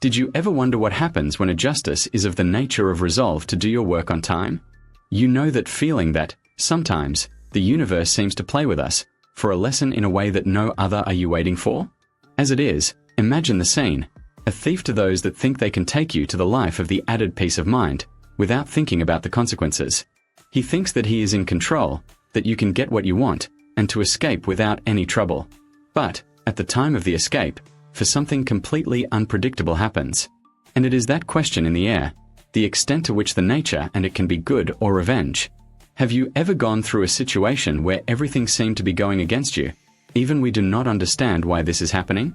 Did you ever wonder what happens when a justice is of the nature of resolve to do your work on time? You know that feeling that, sometimes, the universe seems to play with us, for a lesson in a way that no other are you waiting for? As it is, imagine the scene, a thief to those that think they can take you to the life of the added peace of mind, without thinking about the consequences. He thinks that he is in control, that you can get what you want, and to escape without any trouble. But, at the time of the escape, for something completely unpredictable happens. And it is that question in the air, the extent to which the nature and it can be good or revenge. Have you ever gone through a situation where everything seemed to be going against you, even we do not understand why this is happening?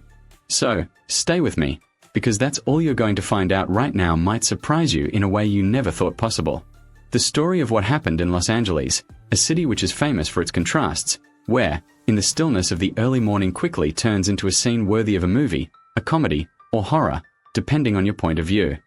So, stay with me, because that's all you're going to find out right now might surprise you in a way you never thought possible. The story of what happened in Los Angeles, a city which is famous for its contrasts, where, in the stillness of the early morning quickly turns into a scene worthy of a movie, a comedy, or horror, depending on your point of view.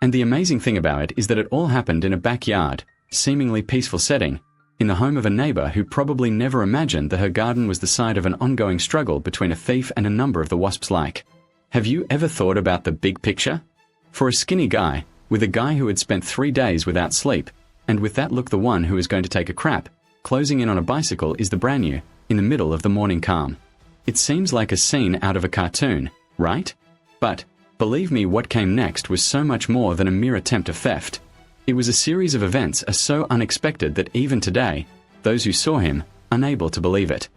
And the amazing thing about it is that it all happened in a backyard, seemingly peaceful setting, in the home of a neighbor who probably never imagined that her garden was the site of an ongoing struggle between a thief and a number of the Wasps like. Have you ever thought about the big picture? For a skinny guy, with a guy who had spent 3 days without sleep, and with that look the one who is going to take a crap, closing in on a bicycle is the brand new, in the middle of the morning calm. It seems like a scene out of a cartoon, right? But, believe me, what came next was so much more than a mere attempt of theft. It was a series of events so unexpected that even today, those who saw him, unable to believe it.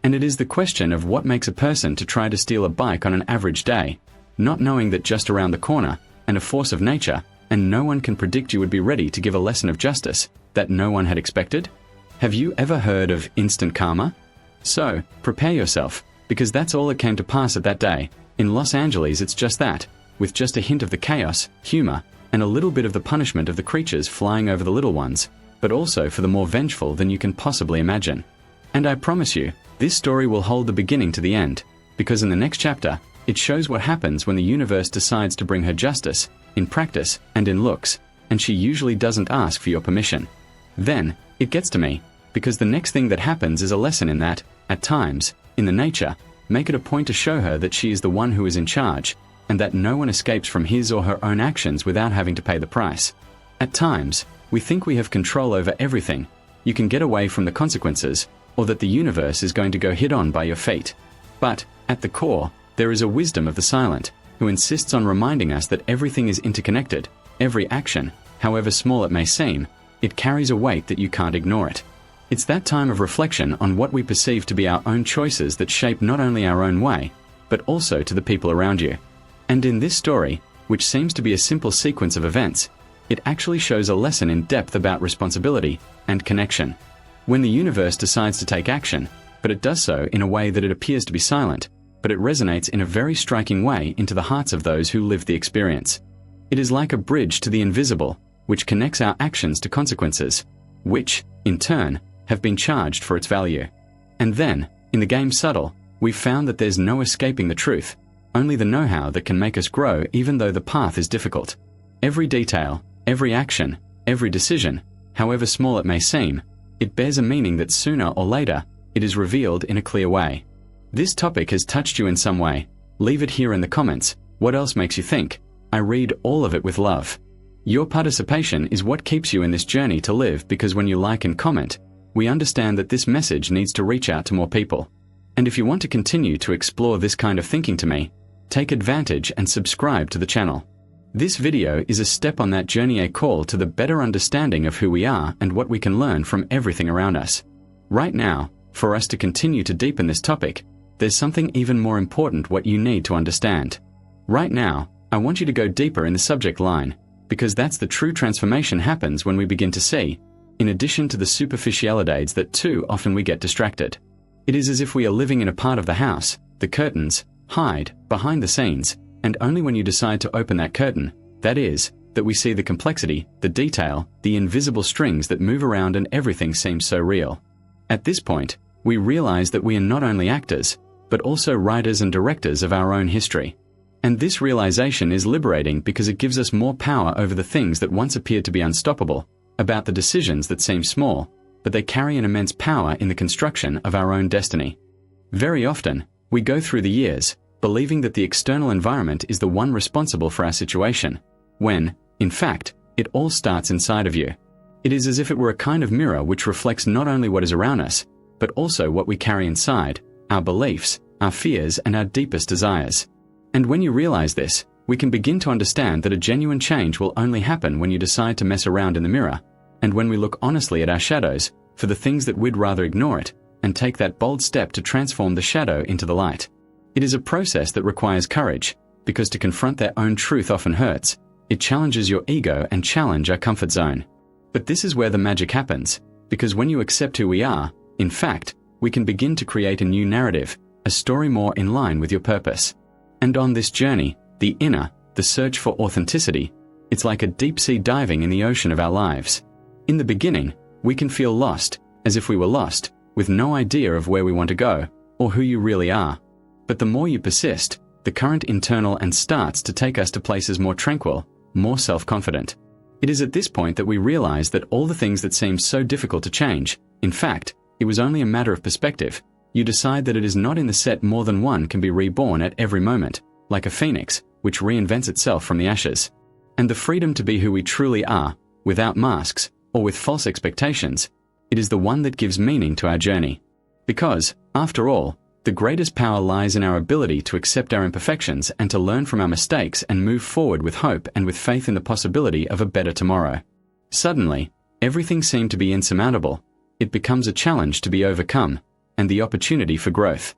And it is the question of what makes a person to try to steal a bike on an average day, not knowing that just around the corner, and a force of nature, and no one can predict you would be ready to give a lesson of justice that no one had expected? Have you ever heard of instant karma? So, prepare yourself, because that's all that came to pass at that day. In Los Angeles it's just that, with just a hint of the chaos, humor, and a little bit of the punishment of the creatures flying over the little ones, but also for the more vengeful than you can possibly imagine. And I promise you, this story will hold the beginning to the end, because in the next chapter, it shows what happens when the universe decides to bring her justice, in practice and in looks, and she usually doesn't ask for your permission. Then, it gets to me, because the next thing that happens is a lesson in that, at times, in the nature, make it a point to show her that she is the one who is in charge, and that no one escapes from his or her own actions without having to pay the price. At times, we think we have control over everything, you can get away from the consequences, or that the universe is going to go head on by your fate. But, at the core, there is a wisdom of the silent, who insists on reminding us that everything is interconnected, every action, however small it may seem, it carries a weight that you can't ignore it. It's that time of reflection on what we perceive to be our own choices that shape not only our own way, but also to the people around you. And in this story, which seems to be a simple sequence of events, it actually shows a lesson in depth about responsibility and connection. When the universe decides to take action, but it does so in a way that it appears to be silent, but it resonates in a very striking way into the hearts of those who live the experience. It is like a bridge to the invisible, which connects our actions to consequences, which, in turn, have been charged for its value. And then, in the game Subtle, we've found that there's no escaping the truth, only the know-how that can make us grow even though the path is difficult. Every detail, every action, every decision, however small it may seem, it bears a meaning that sooner or later, it is revealed in a clear way. This topic has touched you in some way. Leave it here in the comments. What else makes you think? I read all of it with love. Your participation is what keeps you in this journey to live, because when you like and comment, we understand that this message needs to reach out to more people. And if you want to continue to explore this kind of thinking to me, take advantage and subscribe to the channel. This video is a step on that journey, a call to the better understanding of who we are and what we can learn from everything around us. Right now, for us to continue to deepen this topic, there's something even more important what you need to understand. Right now, I want you to go deeper in the subject line, because that's the true transformation happens when we begin to see, in addition to the superficialities that too often we get distracted. It is as if we are living in a part of the house, the curtains, hide, behind the scenes, and only when you decide to open that curtain, that is, that we see the complexity, the detail, the invisible strings that move around, and everything seems so real. At this point, we realize that we are not only actors, but also writers and directors of our own history. And this realization is liberating because it gives us more power over the things that once appeared to be unstoppable, about the decisions that seem small, but they carry an immense power in the construction of our own destiny. Very often, we go through the years, believing that the external environment is the one responsible for our situation, when, in fact, it all starts inside of you. It is as if it were a kind of mirror which reflects not only what is around us, but also what we carry inside, our beliefs, our fears, and our deepest desires. And when you realize this, we can begin to understand that a genuine change will only happen when you decide to mess around in the mirror, and when we look honestly at our shadows, for the things that we'd rather ignore it, and take that bold step to transform the shadow into the light. It is a process that requires courage, because to confront their own truth often hurts. It challenges your ego and challenge our comfort zone. But this is where the magic happens, because when you accept who we are, in fact, we can begin to create a new narrative, a story more in line with your purpose. And on this journey, the inner, the search for authenticity, it's like a deep-sea diving in the ocean of our lives. In the beginning, we can feel lost, as if we were lost, with no idea of where we want to go, or who you really are. But the more you persist, the current internal and starts to take us to places more tranquil, more self-confident. It is at this point that we realize that all the things that seem so difficult to change, in fact, it was only a matter of perspective. You decide that it is not in the set more than one can be reborn at every moment, like a phoenix, which reinvents itself from the ashes. And the freedom to be who we truly are, without masks, or with false expectations, it is the one that gives meaning to our journey. Because, after all, the greatest power lies in our ability to accept our imperfections and to learn from our mistakes and move forward with hope and with faith in the possibility of a better tomorrow. Suddenly, everything seemed to be insurmountable. It becomes a challenge to be overcome, and the opportunity for growth.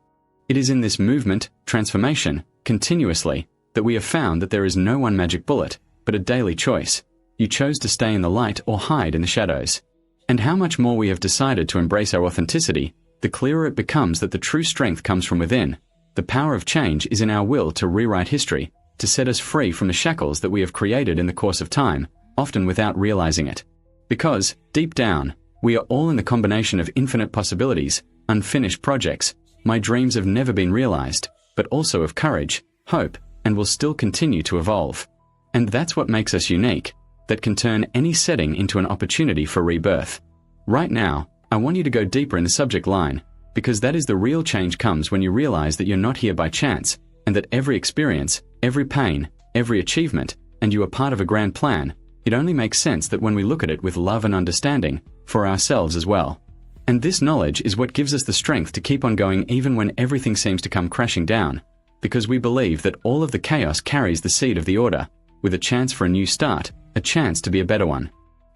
It is in this movement, transformation, continuously, that we have found that there is no one magic bullet, but a daily choice. You chose to stay in the light or hide in the shadows. And how much more we have decided to embrace our authenticity, the clearer it becomes that the true strength comes from within. The power of change is in our will to rewrite history, to set us free from the shackles that we have created in the course of time, often without realizing it. Because, deep down, we are all in the combination of infinite possibilities, unfinished projects, my dreams have never been realized, but also of courage, hope, and will still continue to evolve. And that's what makes us unique, that can turn any setting into an opportunity for rebirth. Right now, I want you to go deeper in the subject line, because that is the real change comes when you realize that you're not here by chance, and that every experience, every pain, every achievement, and you are part of a grand plan. It only makes sense that when we look at it with love and understanding, for ourselves as well. And this knowledge is what gives us the strength to keep on going even when everything seems to come crashing down, because we believe that all of the chaos carries the seed of the order, with a chance for a new start, a chance to be a better one.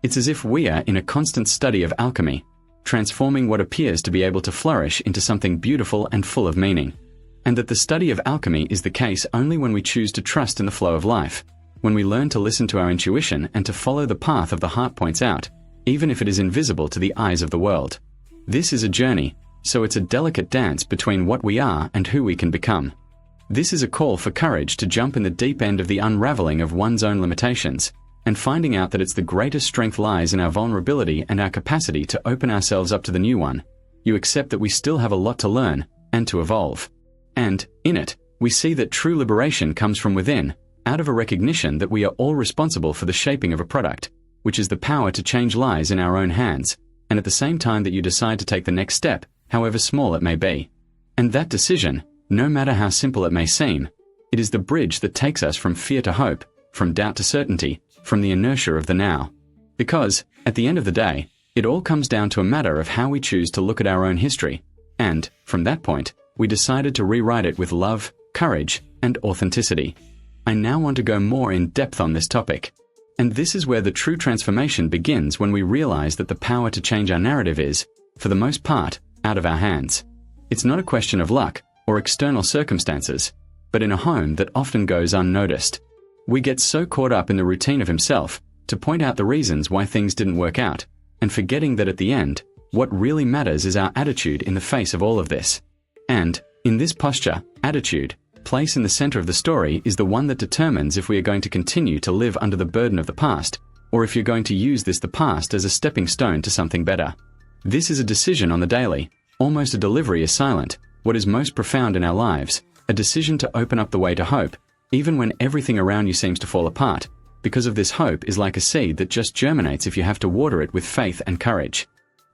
It's as if we are in a constant study of alchemy, transforming what appears to be able to flourish into something beautiful and full of meaning. And that the study of alchemy is the case only when we choose to trust in the flow of life, when we learn to listen to our intuition and to follow the path of the heart points out, even if it is invisible to the eyes of the world. This is a journey, so it's a delicate dance between what we are and who we can become. This is a call for courage to jump in the deep end of the unraveling of one's own limitations, and finding out that it's the greatest strength lies in our vulnerability and our capacity to open ourselves up to the new one. You accept that we still have a lot to learn, and to evolve. And, in it, we see that true liberation comes from within, out of a recognition that we are all responsible for the shaping of a product, which is the power to change lies in our own hands, and at the same time that you decide to take the next step, however small it may be. And that decision, no matter how simple it may seem, it is the bridge that takes us from fear to hope, from doubt to certainty, from the inertia of the now. Because, at the end of the day, it all comes down to a matter of how we choose to look at our own history, and, from that point, we decided to rewrite it with love, courage, and authenticity. I now want to go more in depth on this topic. And this is where the true transformation begins, when we realize that the power to change our narrative is, for the most part, out of our hands. It's not a question of luck or external circumstances, but in a home that often goes unnoticed. We get so caught up in the routine of himself to point out the reasons why things didn't work out, and forgetting that at the end, what really matters is our attitude in the face of all of this. And, in this posture, attitude, place in the center of the story is the one that determines if we are going to continue to live under the burden of the past, or if you're going to use the past as a stepping stone to something better. This is a decision on the daily, almost a delivery is silent, what is most profound in our lives, a decision to open up the way to hope, even when everything around you seems to fall apart, because of this hope is like a seed that just germinates if you have to water it with faith and courage.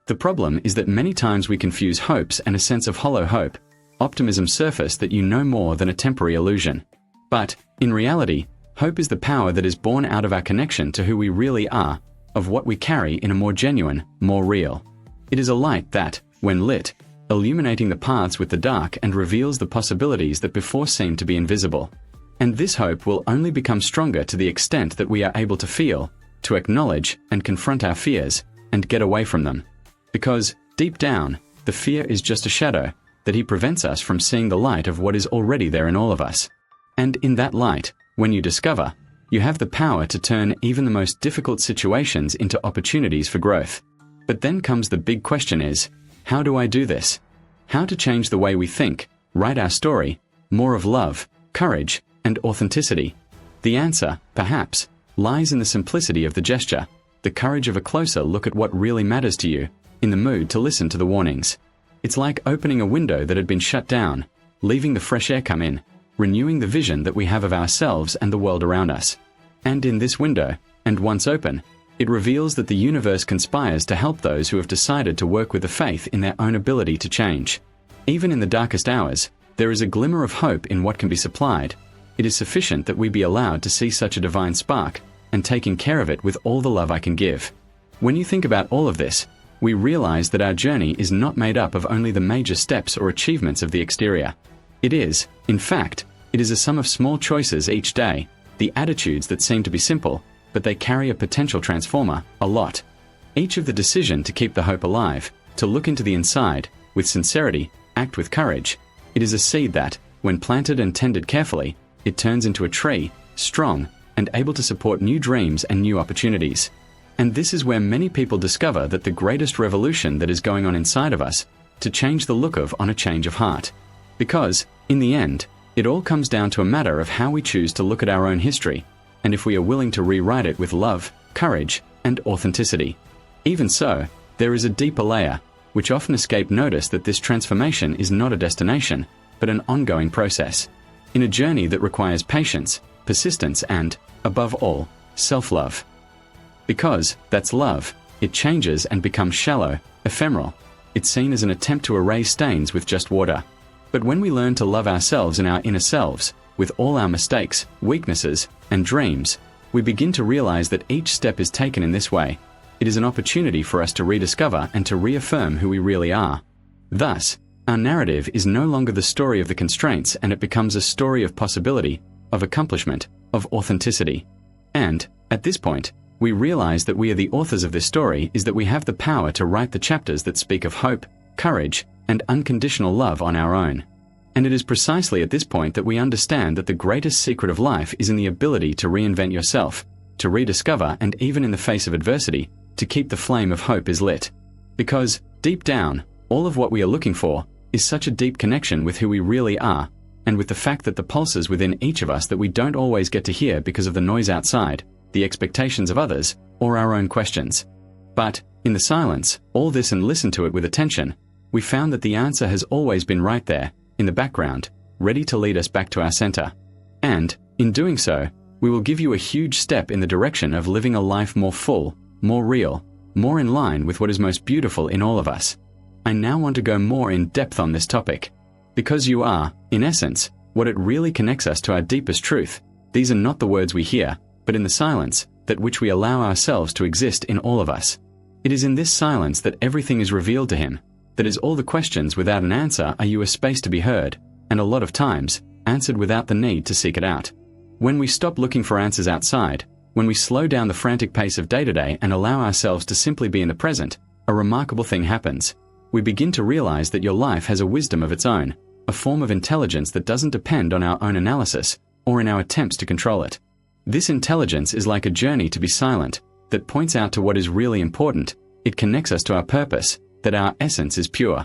The problem is that many times we confuse hopes and a sense of hollow hope, optimism surface that you know more than a temporary illusion. But, in reality, hope is the power that is born out of our connection to who we really are, of what we carry in a more genuine, more real. It is a light that, when lit, illuminating the paths with the dark and reveals the possibilities that before seemed to be invisible. And this hope will only become stronger to the extent that we are able to feel, to acknowledge and confront our fears, and get away from them. Because, deep down, the fear is just a shadow, that prevents us from seeing the light of what is already there in all of us. And in that light, when you discover, you have the power to turn even the most difficult situations into opportunities for growth. But then comes the big question is, how do I do this? How to change the way we think, write our story, more of love, courage, and authenticity? The answer, perhaps, lies in the simplicity of the gesture, the courage of a closer look at what really matters to you, in the mood to listen to the warnings. It's like opening a window that had been shut down, leaving the fresh air come in, renewing the vision that we have of ourselves and the world around us. And in this window, and once open, it reveals that the universe conspires to help those who have decided to work with the faith in their own ability to change. Even in the darkest hours, there is a glimmer of hope in what can be supplied. It is sufficient that we be allowed to see such a divine spark, and taking care of it with all the love I can give. When you think about all of this, we realize that our journey is not made up of only the major steps or achievements of the exterior. It is, in fact, it is a sum of small choices each day, the attitudes that seem to be simple, but they carry a potential transformer, a lot. Each of the decision to keep the hope alive, to look into the inside, with sincerity, act with courage. It is a seed that, when planted and tended carefully, it turns into a tree, strong, and able to support new dreams and new opportunities. And this is where many people discover that the greatest revolution that is going on inside of us, to change the look of on a change of heart. Because, in the end, it all comes down to a matter of how we choose to look at our own history, and if we are willing to rewrite it with love, courage, and authenticity. Even so, there is a deeper layer, which often escape notice that this transformation is not a destination, but an ongoing process. In a journey that requires patience, persistence and, above all, self-love. Because that's love, it changes and becomes shallow, ephemeral. It's seen as an attempt to erase stains with just water. But when we learn to love ourselves and our inner selves, with all our mistakes, weaknesses, and dreams, we begin to realize that each step is taken in this way. It is an opportunity for us to rediscover and to reaffirm who we really are. Thus, our narrative is no longer the story of the constraints, and it becomes a story of possibility, of accomplishment, of authenticity. And, at this point, we realize that we are the authors of this story, is that we have the power to write the chapters that speak of hope, courage, and unconditional love on our own. And it is precisely at this point that we understand that the greatest secret of life is in the ability to reinvent yourself, to rediscover, and even in the face of adversity, to keep the flame of hope is lit. Because, deep down, all of what we are looking for is such a deep connection with who we really are, and with the fact that the pulses within each of us that we don't always get to hear because of the noise outside, the expectations of others, or our own questions. But, in the silence, all this and listen to it with attention, we found that the answer has always been right there, in the background, ready to lead us back to our center. And, in doing so, we will give you a huge step in the direction of living a life more full, more real, more in line with what is most beautiful in all of us. I now want to go more in depth on this topic. Because you are, in essence, what it really connects us to our deepest truth. These are not the words we hear, but in the silence, that which we allow ourselves to exist in all of us. It is in this silence that everything is revealed to him. That is all the questions without an answer are you a space to be heard, and a lot of times, answered without the need to seek it out. When we stop looking for answers outside, when we slow down the frantic pace of day-to-day and allow ourselves to simply be in the present, a remarkable thing happens. We begin to realize that your life has a wisdom of its own, a form of intelligence that doesn't depend on our own analysis, or in our attempts to control it. This intelligence is like a journey to be silent, that points out to what is really important. It connects us to our purpose, that our essence is pure.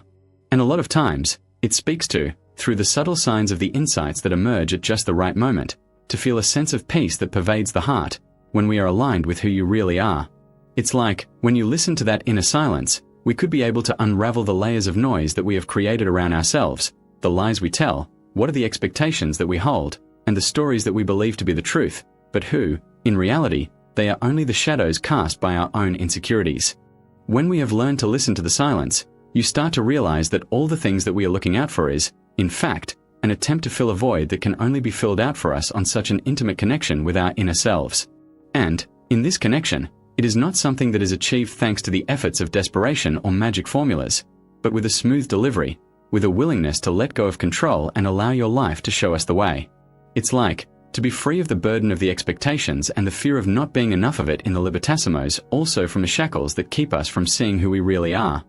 And a lot of times, it speaks to, through the subtle signs of the insights that emerge at just the right moment, to feel a sense of peace that pervades the heart, when we are aligned with who you really are. It's like, when you listen to that inner silence, we could be able to unravel the layers of noise that we have created around ourselves, the lies we tell, what are the expectations that we hold, and the stories that we believe to be the truth, but who, in reality, they are only the shadows cast by our own insecurities. When we have learned to listen to the silence, you start to realize that all the things that we are looking out for is, in fact, an attempt to fill a void that can only be filled out for us on such an intimate connection with our inner selves. And, in this connection, it is not something that is achieved thanks to the efforts of desperation or magic formulas, but with a smooth delivery, with a willingness to let go of control and allow your life to show us the way. It's like, to be free of the burden of the expectations and the fear of not being enough of it in the libertassimos, also from the shackles that keep us from seeing who we really are.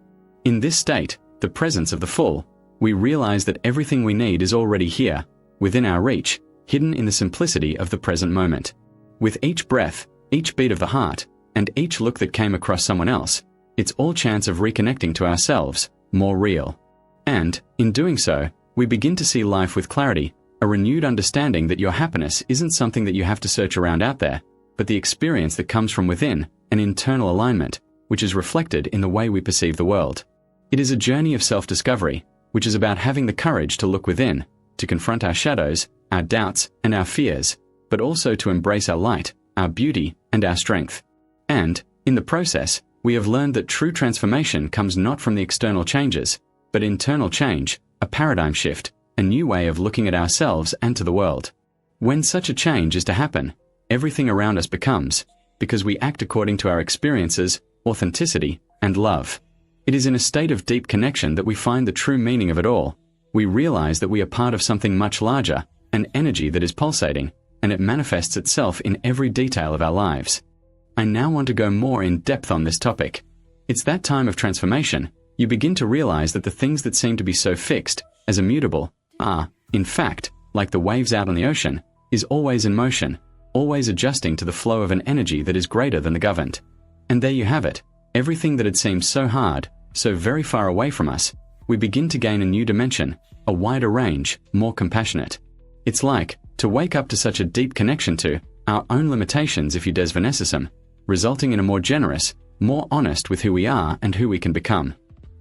In this state, the presence of the full, we realize that everything we need is already here, within our reach, hidden in the simplicity of the present moment. With each breath, each beat of the heart, and each look that came across someone else, it's all chance of reconnecting to ourselves, more real. And, in doing so, we begin to see life with clarity, a renewed understanding that your happiness isn't something that you have to search around out there, but the experience that comes from within, an internal alignment, which is reflected in the way we perceive the world. It is a journey of self-discovery, which is about having the courage to look within, to confront our shadows, our doubts, and our fears, but also to embrace our light, our beauty, and our strength. And, in the process, we have learned that true transformation comes not from the external changes, but internal change, a paradigm shift, a new way of looking at ourselves and to the world. When such a change is to happen, everything around us becomes, because we act according to our experiences, authenticity, and love. It is in a state of deep connection that we find the true meaning of it all. We realize that we are part of something much larger, an energy that is pulsating, and it manifests itself in every detail of our lives. I now want to go more in depth on this topic. It's that time of transformation. You begin to realize that the things that seem to be so fixed, as immutable, are, in fact, like the waves out on the ocean, is always in motion, always adjusting to the flow of an energy that is greater than the governed. And there you have it, everything that had seemed so hard, so very far away from us, we begin to gain a new dimension, a wider range, more compassionate. It's like, to wake up to such a deep connection to our own limitations if you des venecisum, resulting in a more generous, more honest with who we are and who we can become.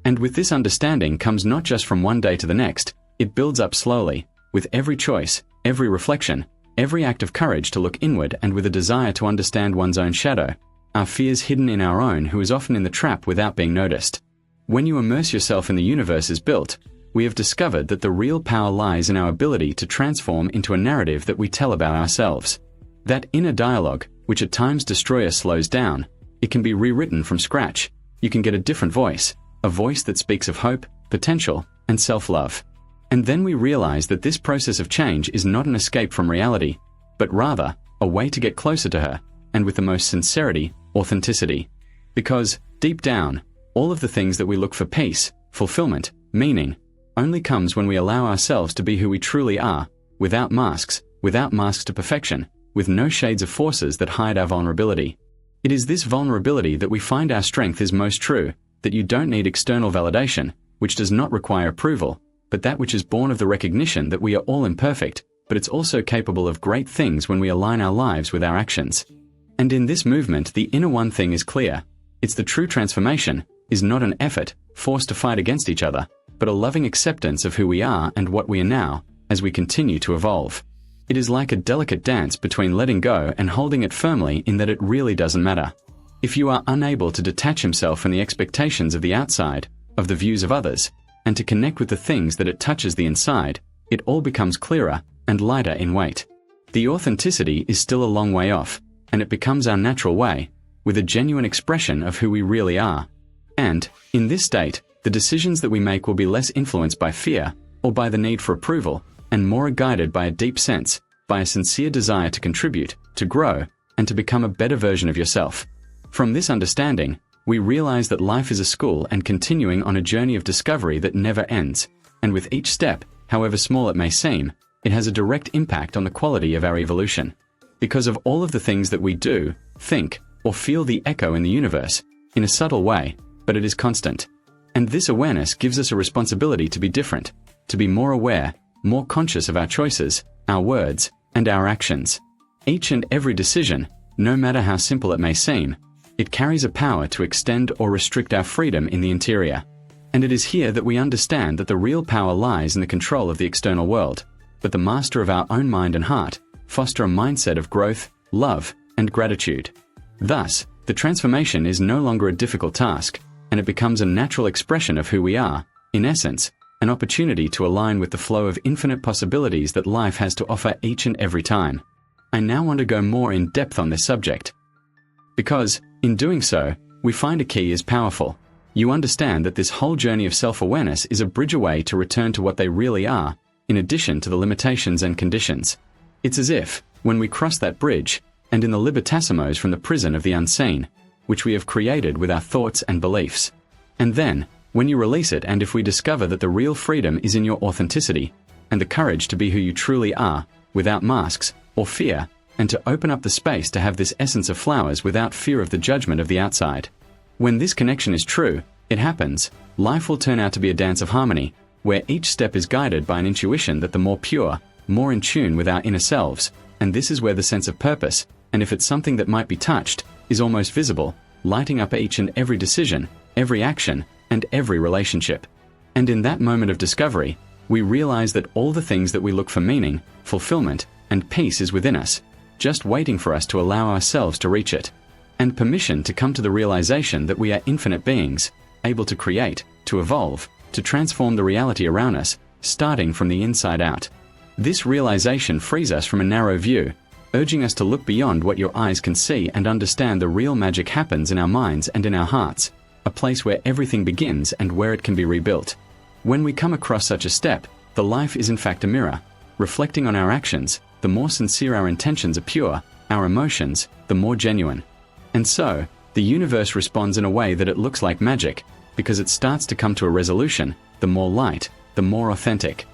And with this understanding comes not just from one day to the next, it builds up slowly, with every choice, every reflection, every act of courage to look inward and with a desire to understand one's own shadow, our fears hidden in our own who is often in the trap without being noticed. When you immerse yourself in the universe as built, we have discovered that the real power lies in our ability to transform into a narrative that we tell about ourselves. That inner dialogue, which at times destroys us, slows down. It can be rewritten from scratch. You can get a different voice, a voice that speaks of hope, potential, and self-love. And then we realize that this process of change is not an escape from reality, but rather, a way to get closer to her, and with the most sincerity, authenticity. Because, deep down, all of the things that we look for peace, fulfillment, meaning, only comes when we allow ourselves to be who we truly are, without masks to perfection, with no shades of forces that hide our vulnerability. It is this vulnerability that we find our strength is most true, that you don't need external validation, which does not require approval, but that which is born of the recognition that we are all imperfect, but it's also capable of great things when we align our lives with our actions. And in this movement, the inner one thing is clear. It's the true transformation, is not an effort, forced to fight against each other, but a loving acceptance of who we are and what we are now, as we continue to evolve. It is like a delicate dance between letting go and holding it firmly in that it really doesn't matter. If you are unable to detach himself from the expectations of the outside, of the views of others, and to connect with the things that it touches the inside, it all becomes clearer and lighter in weight. The authenticity is still a long way off, and it becomes our natural way, with a genuine expression of who we really are. And, in this state, the decisions that we make will be less influenced by fear, or by the need for approval, and more guided by a deep sense, by a sincere desire to contribute, to grow, and to become a better version of yourself. From this understanding, we realize that life is a school and continuing on a journey of discovery that never ends, and with each step, however small it may seem, it has a direct impact on the quality of our evolution. Because of all of the things that we do, think, or feel the echo in the universe, in a subtle way, but it is constant. And this awareness gives us a responsibility to be different, to be more aware, more conscious of our choices, our words, and our actions. Each and every decision, no matter how simple it may seem, it carries a power to extend or restrict our freedom in the interior. And it is here that we understand that the real power lies in the control of the external world, but the master of our own mind and heart, foster a mindset of growth, love, and gratitude. Thus, the transformation is no longer a difficult task, and it becomes a natural expression of who we are, in essence, an opportunity to align with the flow of infinite possibilities that life has to offer each and every time. I now want to go more in depth on this subject. Because, in doing so, we find a key is powerful. You understand that this whole journey of self-awareness is a bridge away to return to what they really are, in addition to the limitations and conditions. It's as if, when we cross that bridge, and in the libertassimos from the prison of the unseen, which we have created with our thoughts and beliefs. And then, when you release it and if we discover that the real freedom is in your authenticity, and the courage to be who you truly are, without masks, or fear, and to open up the space to have this essence of flowers without fear of the judgment of the outside. When this connection is true, it happens, life will turn out to be a dance of harmony, where each step is guided by an intuition that the more pure, more in tune with our inner selves, and this is where the sense of purpose, and if it's something that might be touched, is almost visible, lighting up each and every decision, every action, and every relationship. And in that moment of discovery, we realize that all the things that we look for meaning, fulfillment, and peace is within us, just waiting for us to allow ourselves to reach it. And permission to come to the realization that we are infinite beings, able to create, to evolve, to transform the reality around us, starting from the inside out. This realization frees us from a narrow view, urging us to look beyond what your eyes can see and understand the real magic happens in our minds and in our hearts, a place where everything begins and where it can be rebuilt. When we come across such a step, the life is in fact a mirror, reflecting on our actions. The more sincere our intentions are pure, our emotions, the more genuine. And so, the universe responds in a way that it looks like magic, because it starts to come to a resolution, the more light, the more authentic.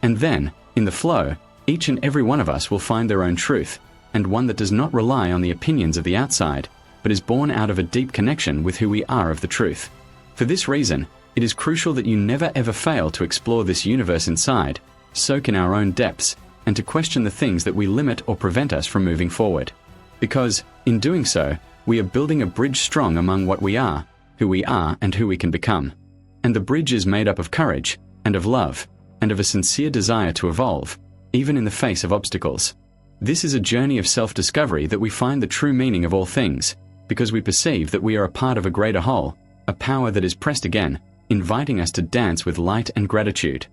And then, in the flow, each and every one of us will find their own truth, and one that does not rely on the opinions of the outside, but is born out of a deep connection with who we are of the truth. For this reason, it is crucial that you never ever fail to explore this universe inside, soak in our own depths, and to question the things that we limit or prevent us from moving forward. Because, in doing so, we are building a bridge strong among what we are, and who we can become. And the bridge is made up of courage, and of love, and of a sincere desire to evolve, even in the face of obstacles. This is a journey of self-discovery that we find the true meaning of all things, because we perceive that we are a part of a greater whole, a power that is pressed again, inviting us to dance with light and gratitude.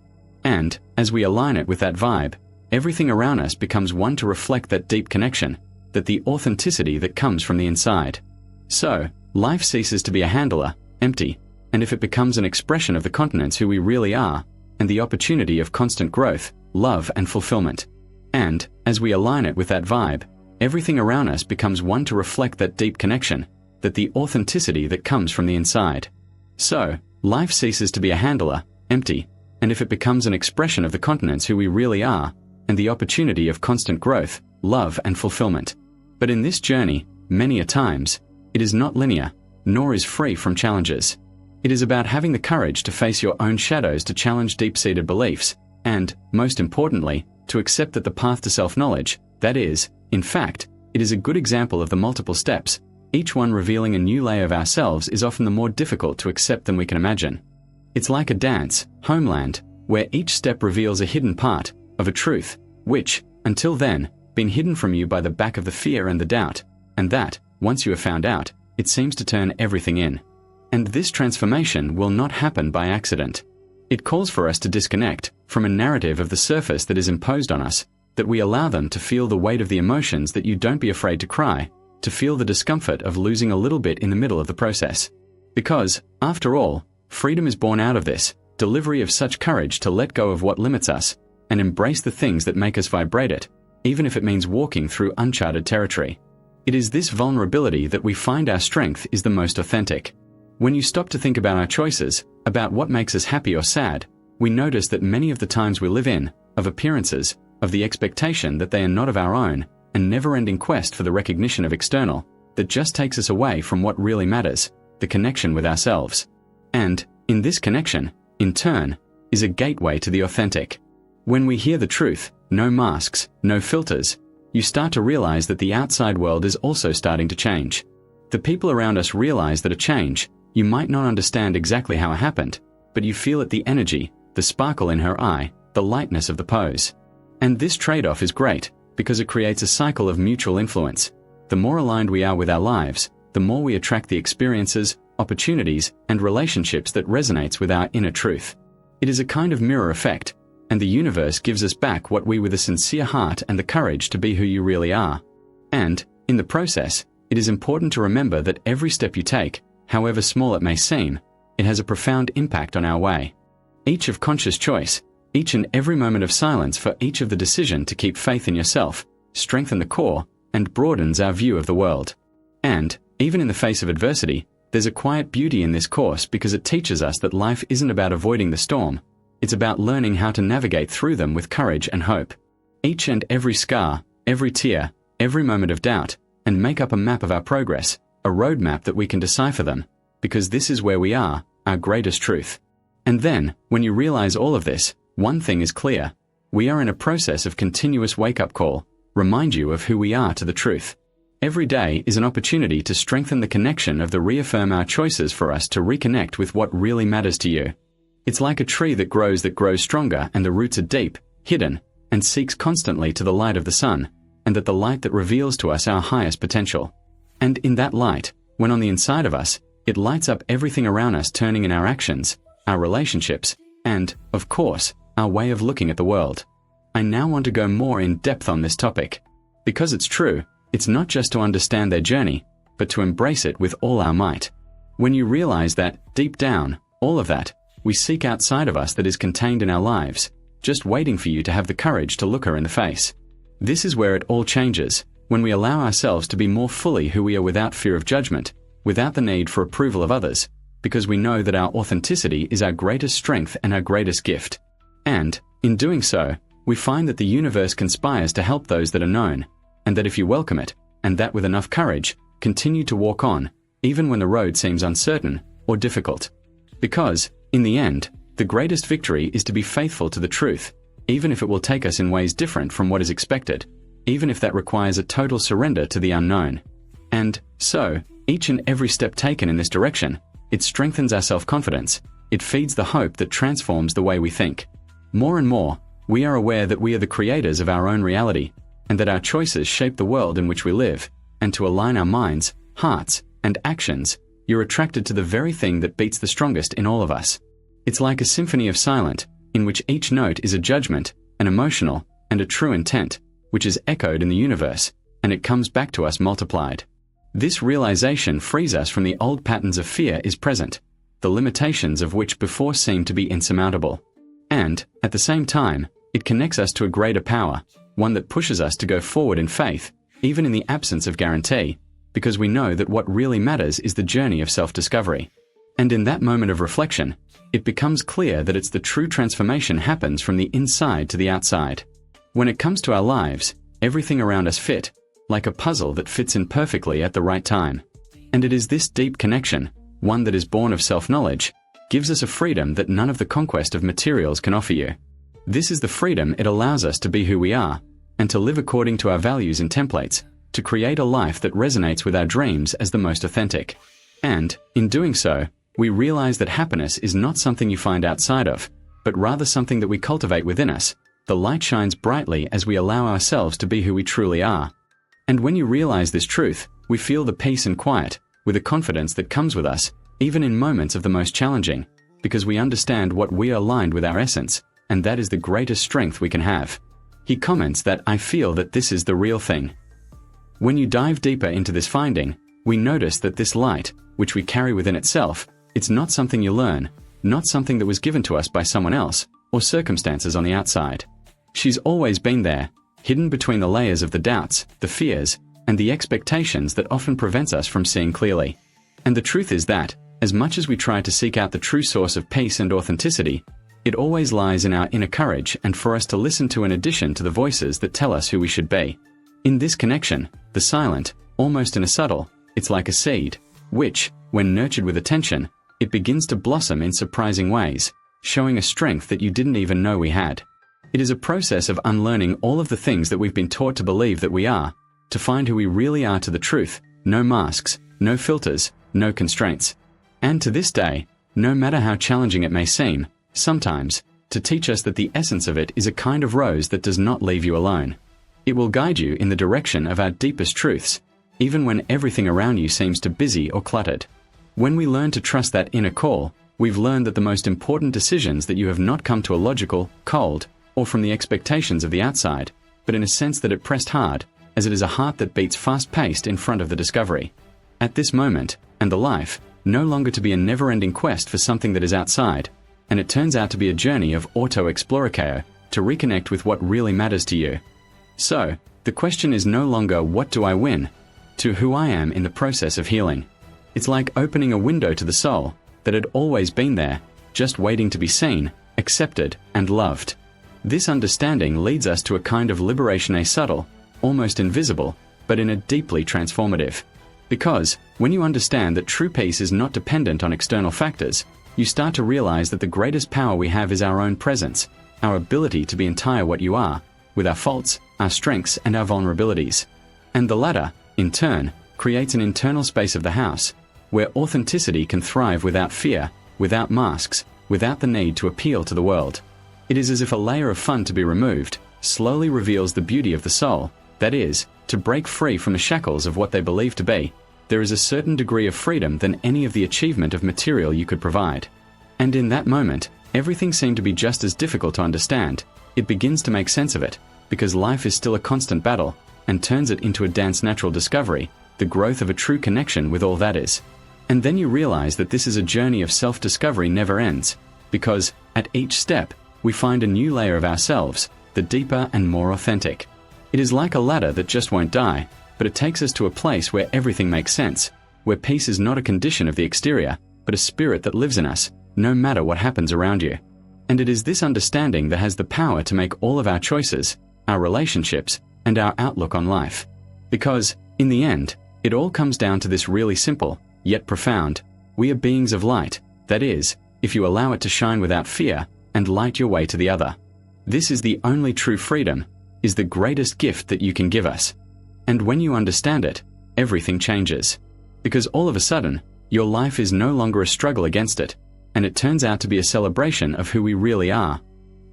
And, as we align it with that vibe, everything around us becomes one to reflect that deep connection, that the authenticity that comes from the inside. So, life ceases to be a handler, empty, and if it becomes an expression of the continents who we really are, and the opportunity of constant growth, love and fulfillment. And, as we align it with that vibe, everything around us becomes one to reflect that deep connection, that the authenticity that comes from the inside. So, life ceases to be a handler, empty, and if it becomes an expression of the continents who we really are, and the opportunity of constant growth, love and fulfillment. But in this journey, many a times, it is not linear, nor is free from challenges. It is about having the courage to face your own shadows, to challenge deep-seated beliefs, and, most importantly, to accept that the path to self-knowledge, that is, in fact, it is a good example of the multiple steps, each one revealing a new layer of ourselves, is often the more difficult to accept than we can imagine. It's like a dance, homeland, where each step reveals a hidden part of a truth, which, until then, been hidden from you by the back of the fear and the doubt, and that, once you have found out, it seems to turn everything in. And this transformation will not happen by accident. It calls for us to disconnect from a narrative of the surface that is imposed on us, that we allow them to feel the weight of the emotions, that you don't be afraid to cry, to feel the discomfort of losing a little bit in the middle of the process. Because, after all, freedom is born out of this delivery of such courage to let go of what limits us, and embrace the things that make us vibrate it, even if it means walking through uncharted territory. It is this vulnerability that we find our strength is the most authentic. When you stop to think about our choices, about what makes us happy or sad, we notice that many of the times we live in, of appearances, of the expectation that they are not of our own, and never-ending quest for the recognition of external, that just takes us away from what really matters, the connection with ourselves. And, in this connection, in turn, is a gateway to the authentic. When we hear the truth, no masks, no filters, you start to realize that the outside world is also starting to change. The people around us realize that a change, you might not understand exactly how it happened, but you feel it, the energy, the sparkle in her eye, the lightness of the pose. And this trade-off is great, because it creates a cycle of mutual influence. The more aligned we are with our lives, the more we attract the experiences, opportunities, and relationships that resonates with our inner truth. It is a kind of mirror effect, and the universe gives us back what we with a sincere heart and the courage to be who you really are. And, in the process, it is important to remember that every step you take, however small it may seem, it has a profound impact on our way. Each of conscious choice, each and every moment of silence for each of the decision to keep faith in yourself, strengthen the core, and broadens our view of the world. And, even in the face of adversity, there's a quiet beauty in this course because it teaches us that life isn't about avoiding the storm, it's about learning how to navigate through them with courage and hope. Each and every scar, every tear, every moment of doubt, and make up a map of our progress, a roadmap that we can decipher them, because this is where we are, our greatest truth. And then, when you realize all of this, one thing is clear. We are in a process of continuous wake-up call, remind you of who we are to the truth. Every day is an opportunity to strengthen the connection of the reaffirm our choices for us to reconnect with what really matters to you. It's like a tree that grows stronger and the roots are deep, hidden, and seeks constantly to the light of the sun, and that the light that reveals to us our highest potential. And in that light, when on the inside of us, it lights up everything around us, turning in our actions, our relationships, and, of course, our way of looking at the world. I now want to go more in depth on this topic. Because it's true, it's not just to understand their journey, but to embrace it with all our might. When you realize that, deep down, all of that, we seek outside of us that is contained in our lives, just waiting for you to have the courage to look her in the face. This is where it all changes, when we allow ourselves to be more fully who we are without fear of judgment, without the need for approval of others, because we know that our authenticity is our greatest strength and our greatest gift. And, in doing so, we find that the universe conspires to help those that are known, and that if you welcome it, and that with enough courage, continue to walk on, even when the road seems uncertain or difficult. Because, in the end, the greatest victory is to be faithful to the truth, even if it will take us in ways different from what is expected, even if that requires a total surrender to the unknown. And, so, each and every step taken in this direction, it strengthens our self-confidence, it feeds the hope that transforms the way we think. More and more, we are aware that we are the creators of our own reality, and that our choices shape the world in which we live, and to align our minds, hearts, and actions, you're attracted to the very thing that beats the strongest in all of us. It's like a symphony of silent, in which each note is a judgment, an emotional, and a true intent, which is echoed in the universe, and it comes back to us multiplied. This realization frees us from the old patterns of fear is present, the limitations of which before seemed to be insurmountable. And, at the same time, it connects us to a greater power, one that pushes us to go forward in faith, even in the absence of guarantee, because we know that what really matters is the journey of self-discovery. And in that moment of reflection, it becomes clear that it's the true transformation happens from the inside to the outside. When it comes to our lives, everything around us fit, like a puzzle that fits in perfectly at the right time. And it is this deep connection, one that is born of self-knowledge, gives us a freedom that none of the conquest of materials can offer you. This is the freedom it allows us to be who we are, and to live according to our values and templates, to create a life that resonates with our dreams as the most authentic. And, in doing so, we realize that happiness is not something you find outside of, but rather something that we cultivate within us. The light shines brightly as we allow ourselves to be who we truly are. And when you realize this truth, we feel the peace and quiet, with a confidence that comes with us, even in moments of the most challenging, because we understand what we are aligned with our essence, and that is the greatest strength we can have. He comments that I feel that this is the real thing. When you dive deeper into this finding, we notice that this light, which we carry within itself, it's not something you learn, not something that was given to us by someone else, or circumstances on the outside. She's always been there, hidden between the layers of the doubts, the fears, and the expectations that often prevents us from seeing clearly. And the truth is that, as much as we try to seek out the true source of peace and authenticity, it always lies in our inner courage and for us to listen to in addition to the voices that tell us who we should be. In this connection, the silent, almost in a subtle, it's like a seed, which, when nurtured with attention, it begins to blossom in surprising ways, showing a strength that you didn't even know we had. It is a process of unlearning all of the things that we've been taught to believe that we are, to find who we really are to the truth, no masks, no filters, no constraints. And to this day, no matter how challenging it may seem, sometimes, to teach us that the essence of it is a kind of rose that does not leave you alone. It will guide you in the direction of our deepest truths, even when everything around you seems too busy or cluttered. When we learn to trust that inner call, we've learned that the most important decisions that you have not come to a logical, cold, or from the expectations of the outside, but in a sense that it pressed hard, as it is a heart that beats fast-paced in front of the discovery. At this moment, and the life, no longer to be a never-ending quest for something that is outside, and it turns out to be a journey of auto-exploracao to reconnect with what really matters to you. So, the question is no longer what do I win, to who I am in the process of healing. It's like opening a window to the soul that had always been there, just waiting to be seen, accepted, and loved. This understanding leads us to a kind of liberation, a subtle, almost invisible, but in a deeply transformative. Because, when you understand that true peace is not dependent on external factors, you start to realize that the greatest power we have is our own presence, our ability to be entire what you are, with our faults, our strengths, and our vulnerabilities. And the latter, in turn, creates an internal space of the house, where authenticity can thrive without fear, without masks, without the need to appeal to the world. It is as if a layer of fun to be removed slowly reveals the beauty of the soul, that is, to break free from the shackles of what they believe to be. There is a certain degree of freedom than any of the achievement of material you could provide. And in that moment, everything seemed to be just as difficult to understand. It begins to make sense of it, because life is still a constant battle, and turns it into a dance natural discovery, the growth of a true connection with all that is. And then you realize that this is a journey of self-discovery never ends, because, at each step, we find a new layer of ourselves, the deeper and more authentic. It is like a ladder that just won't die, but it takes us to a place where everything makes sense, where peace is not a condition of the exterior, but a spirit that lives in us, no matter what happens around you. And it is this understanding that has the power to make all of our choices, our relationships, and our outlook on life. Because, in the end, it all comes down to this really simple, yet profound: we are beings of light, that is, if you allow it to shine without fear, and light your way to the other. This is the only true freedom, is the greatest gift that you can give us. And when you understand it, everything changes. Because all of a sudden, your life is no longer a struggle against it, and it turns out to be a celebration of who we really are.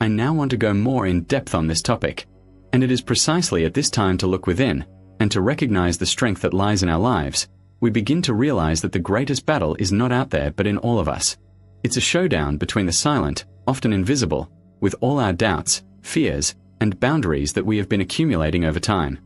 I now want to go more in depth on this topic. And it is precisely at this time to look within, and to recognize the strength that lies in our lives, we begin to realize that the greatest battle is not out there but in all of us. It's a showdown between the silent, often invisible, with all our doubts, fears, and boundaries that we have been accumulating over time.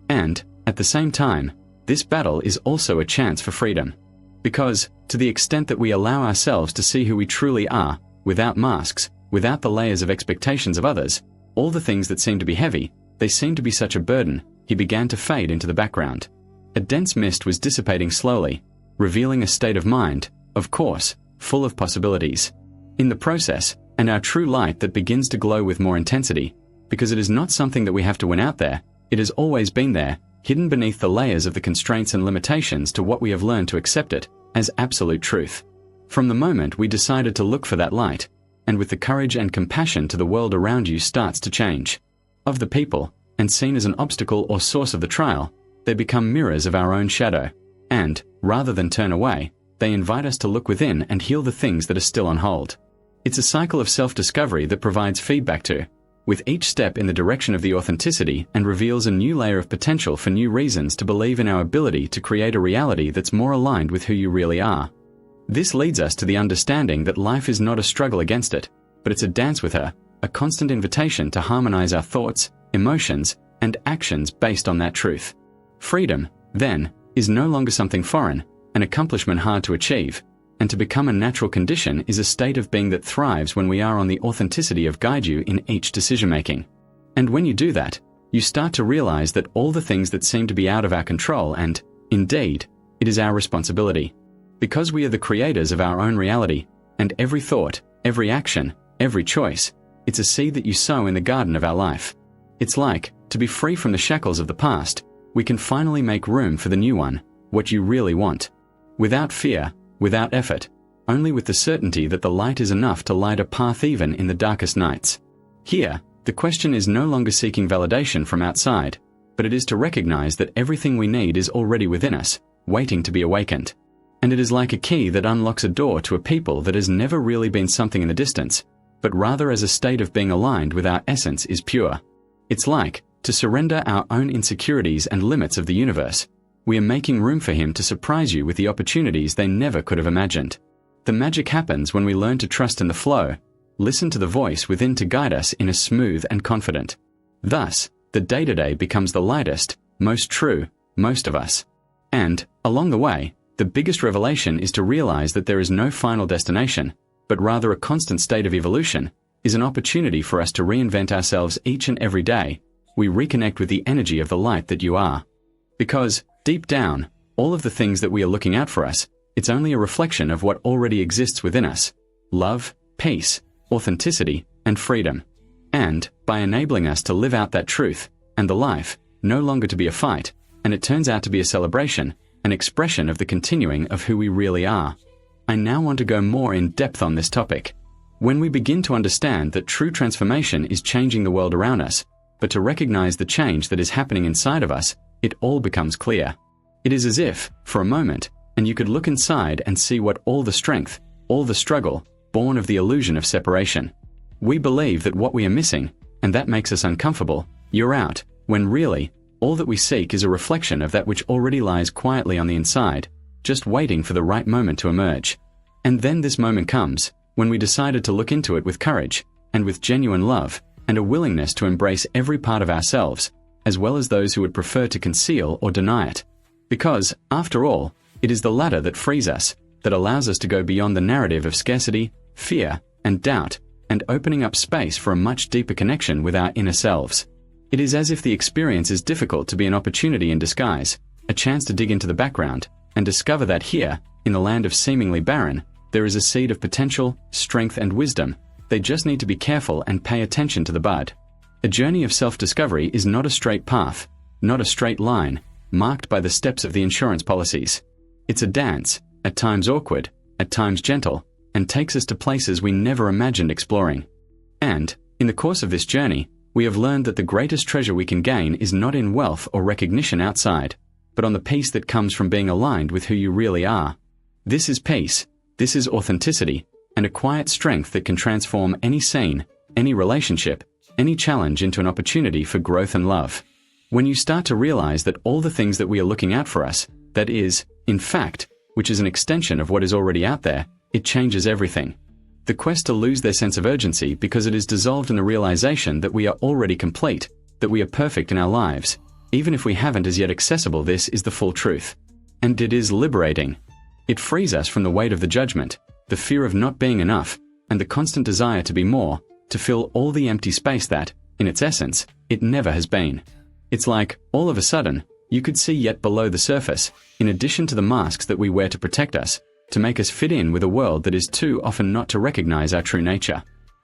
And, at the same time, this battle is also a chance for freedom. Because, to the extent that we allow ourselves to see who we truly are, without masks, without the layers of expectations of others, all the things that seem to be heavy, they seem to be such a burden, he began to fade into the background. A dense mist was dissipating slowly, revealing a state of mind, of course, full of possibilities. In the process, and our true light that begins to glow with more intensity, because it is not something that we have to win out there, it has always been there, hidden beneath the layers of the constraints and limitations to what we have learned to accept it as absolute truth. From the moment we decided to look for that light, and with the courage and compassion to the world around you starts to change. Of the people, and seen as an obstacle or source of the trial, they become mirrors of our own shadow, and, rather than turn away, they invite us to look within and heal the things that are still on hold. It's a cycle of self-discovery that provides feedback to, with each step in the direction of the authenticity, and reveals a new layer of potential for new reasons to believe in our ability to create a reality that's more aligned with who you really are. This leads us to the understanding that life is not a struggle against it, but it's a dance with her, a constant invitation to harmonize our thoughts, emotions, and actions based on that truth. Freedom, then, is no longer something foreign, an accomplishment hard to achieve, and to become a natural condition is a state of being that thrives when we are on the authenticity of guide you in each decision-making. And when you do that, you start to realize that all the things that seem to be out of our control and, indeed, it is our responsibility. Because we are the creators of our own reality, and every thought, every action, every choice, it's a seed that you sow in the garden of our life. It's like, to be free from the shackles of the past, we can finally make room for the new one, what you really want. Without fear, without effort, only with the certainty that the light is enough to light a path even in the darkest nights. Here, the question is no longer seeking validation from outside, but it is to recognize that everything we need is already within us, waiting to be awakened. And it is like a key that unlocks a door to a people that has never really been something in the distance, but rather as a state of being aligned with our essence is pure. It's like, to surrender our own insecurities and limits of the universe. We are making room for him to surprise you with the opportunities they never could have imagined. The magic happens when we learn to trust in the flow, listen to the voice within to guide us in a smooth and confident. Thus, the day-to-day becomes the lightest, most true, most of us. And, along the way, the biggest revelation is to realize that there is no final destination, but rather a constant state of evolution, is an opportunity for us to reinvent ourselves each and every day. We reconnect with the energy of the light that you are. Because, deep down, all of the things that we are looking out for us, it's only a reflection of what already exists within us. Love, peace, authenticity, and freedom. And, by enabling us to live out that truth, and the life, no longer to be a fight, and it turns out to be a celebration, an expression of the continuing of who we really are. I now want to go more in depth on this topic. When we begin to understand that true transformation is changing the world around us, but to recognize the change that is happening inside of us, it all becomes clear. It is as if, for a moment, and you could look inside and see what all the strength, all the struggle, born of the illusion of separation. We believe that what we are missing, and that makes us uncomfortable, you're out, when really, all that we seek is a reflection of that which already lies quietly on the inside, just waiting for the right moment to emerge. And then this moment comes, when we decided to look into it with courage, and with genuine love, and a willingness to embrace every part of ourselves, as well as those who would prefer to conceal or deny it. Because, after all, it is the latter that frees us, that allows us to go beyond the narrative of scarcity, fear, and doubt, and opening up space for a much deeper connection with our inner selves. It is as if the experience is difficult to be an opportunity in disguise, a chance to dig into the background, and discover that here, in the land of seemingly barren, there is a seed of potential, strength, and wisdom. They just need to be careful and pay attention to the bud. A journey of self-discovery is not a straight path, not a straight line, marked by the steps of the insurance policies. It's a dance, at times awkward, at times gentle, and takes us to places we never imagined exploring. And, in the course of this journey, we have learned that the greatest treasure we can gain is not in wealth or recognition outside, but on the peace that comes from being aligned with who you really are. This is peace, this is authenticity, and a quiet strength that can transform any scene, any relationship, any challenge into an opportunity for growth and love. When you start to realize that all the things that we are looking out for us, that is, in fact, which is an extension of what is already out there, it changes everything. The quest to lose their sense of urgency because it is dissolved in the realization that we are already complete, that we are perfect in our lives, even if we haven't as yet accessible. This is the full truth. And it is liberating. It frees us from the weight of the judgment, the fear of not being enough, and the constant desire to be more, to fill all the empty space that, in its essence, it never has been. It's like, all of a sudden, you could see yet below the surface, in addition to the masks that we wear to protect us, to make us fit in with a world that is too often not to recognize our true nature.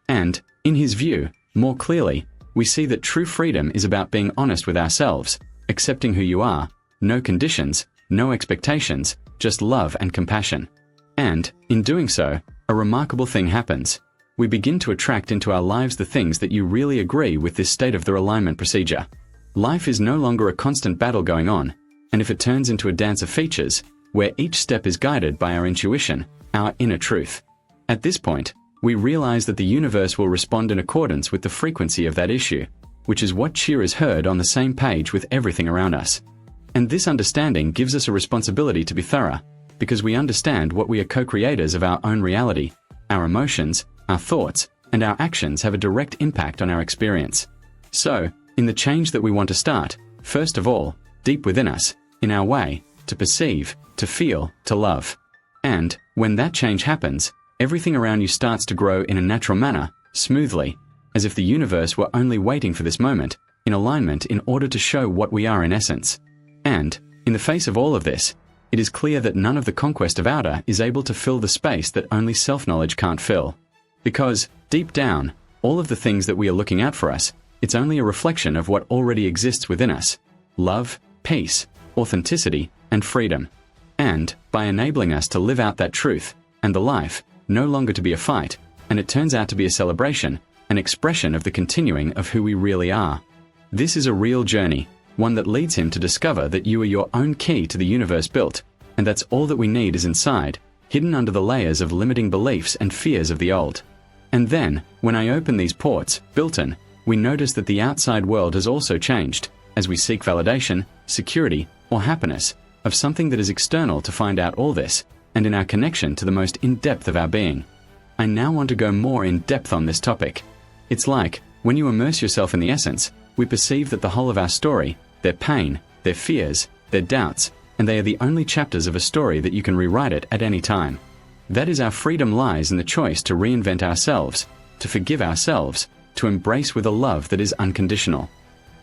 And, in his view, more clearly, we see that true freedom is about being honest with ourselves, accepting who you are, no conditions, no expectations, just love and compassion. And, in doing so, a remarkable thing happens. We begin to attract into our lives the things that you really agree with this state of the alignment procedure. Life is no longer a constant battle going on, and if it turns into a dance of features, where each step is guided by our intuition, our inner truth. At this point, we realize that the universe will respond in accordance with the frequency of that issue, which is what cheer is heard on the same page with everything around us. And this understanding gives us a responsibility to be thorough, because we understand what we are co-creators of our own reality. Our emotions, our thoughts, and our actions have a direct impact on our experience. So, in the change that we want to start, first of all, deep within us, in our way, to perceive, to feel, to love. And, when that change happens, everything around you starts to grow in a natural manner, smoothly, as if the universe were only waiting for this moment, in alignment in order to show what we are in essence. And, in the face of all of this, it is clear that none of the conquest of outer is able to fill the space that only self-knowledge can't fill. Because, deep down, all of the things that we are looking out for us, it's only a reflection of what already exists within us. Love, peace, authenticity, and freedom. And, by enabling us to live out that truth, and the life, no longer to be a fight, and it turns out to be a celebration, an expression of the continuing of who we really are. This is a real journey, one that leads him to discover that you are your own key to the universe built, and that's all that we need is inside, hidden under the layers of limiting beliefs and fears of the old. And then, when I open these ports, built in, we notice that the outside world has also changed, as we seek validation, security, or happiness, of something that is external to find out all this. and in our connection to the most in-depth of our being. I now want to go more in depth on this topic. It's like, when you immerse yourself in the essence, we perceive that the whole of our story, their pain, their fears, their doubts, and they are the only chapters of a story that you can rewrite it at any time. That is, our freedom lies in the choice to reinvent ourselves, to forgive ourselves, to embrace with a love that is unconditional.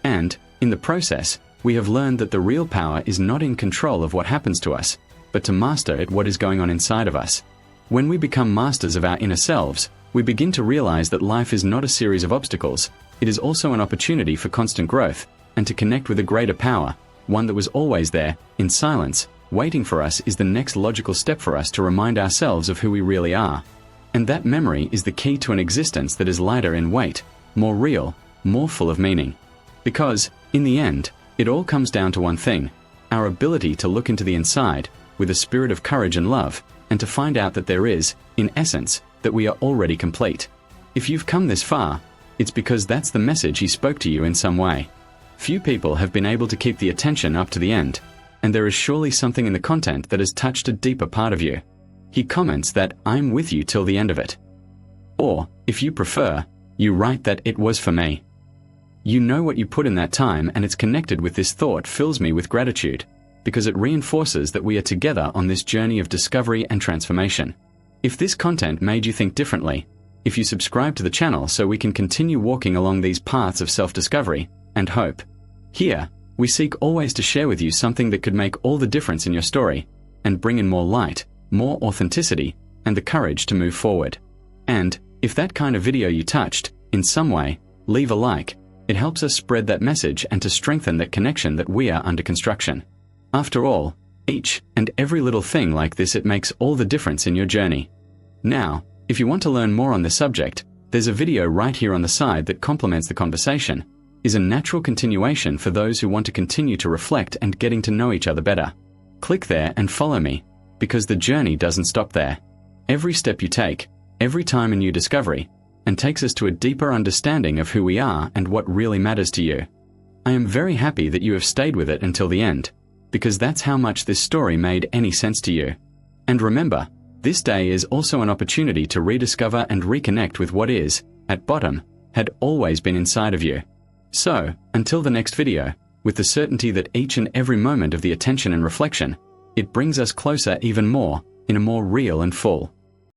And, in the process, we have learned that the real power is not in control of what happens to us, but to master at what is going on inside of us. When we become masters of our inner selves, we begin to realize that life is not a series of obstacles, it is also an opportunity for constant growth, and to connect with a greater power, one that was always there, in silence, waiting for us is the next logical step for us to remind ourselves of who we really are. And that memory is the key to an existence that is lighter in weight, more real, more full of meaning. Because, in the end, it all comes down to one thing: our ability to look into the inside, with a spirit of courage and love, and to find out that there is, in essence, that we are already complete. If you've come this far, it's because that's the message he spoke to you in some way. Few people have been able to keep the attention up to the end, and there is surely something in the content that has touched a deeper part of you. He comments that, "I'm with you till the end of it." Or, if you prefer, you write that "it was for me." You know what you put in that time, and it's connected with this thought fills me with gratitude, because it reinforces that we are together on this journey of discovery and transformation. If this content made you think differently, if you subscribe to the channel so we can continue walking along these paths of self-discovery and hope. Here, we seek always to share with you something that could make all the difference in your story, and bring in more light, more authenticity, and the courage to move forward. And, if that kind of video you touched, in some way, leave a like. It helps us spread that message and to strengthen that connection that we are under construction. After all, each and every little thing like this, it makes all the difference in your journey. Now, if you want to learn more on this subject, there's a video right here on the side that complements the conversation, is a natural continuation for those who want to continue to reflect and getting to know each other better. Click there and follow me, because the journey doesn't stop there. Every step you take, every time a new discovery, and takes us to a deeper understanding of who we are and what really matters to you. I am very happy that you have stayed with it until the end, because that's how much this story made any sense to you. And remember, this day is also an opportunity to rediscover and reconnect with what is, at bottom, had always been inside of you. So, until the next video, with the certainty that each and every moment of the attention and reflection, it brings us closer even more, in a more real and full,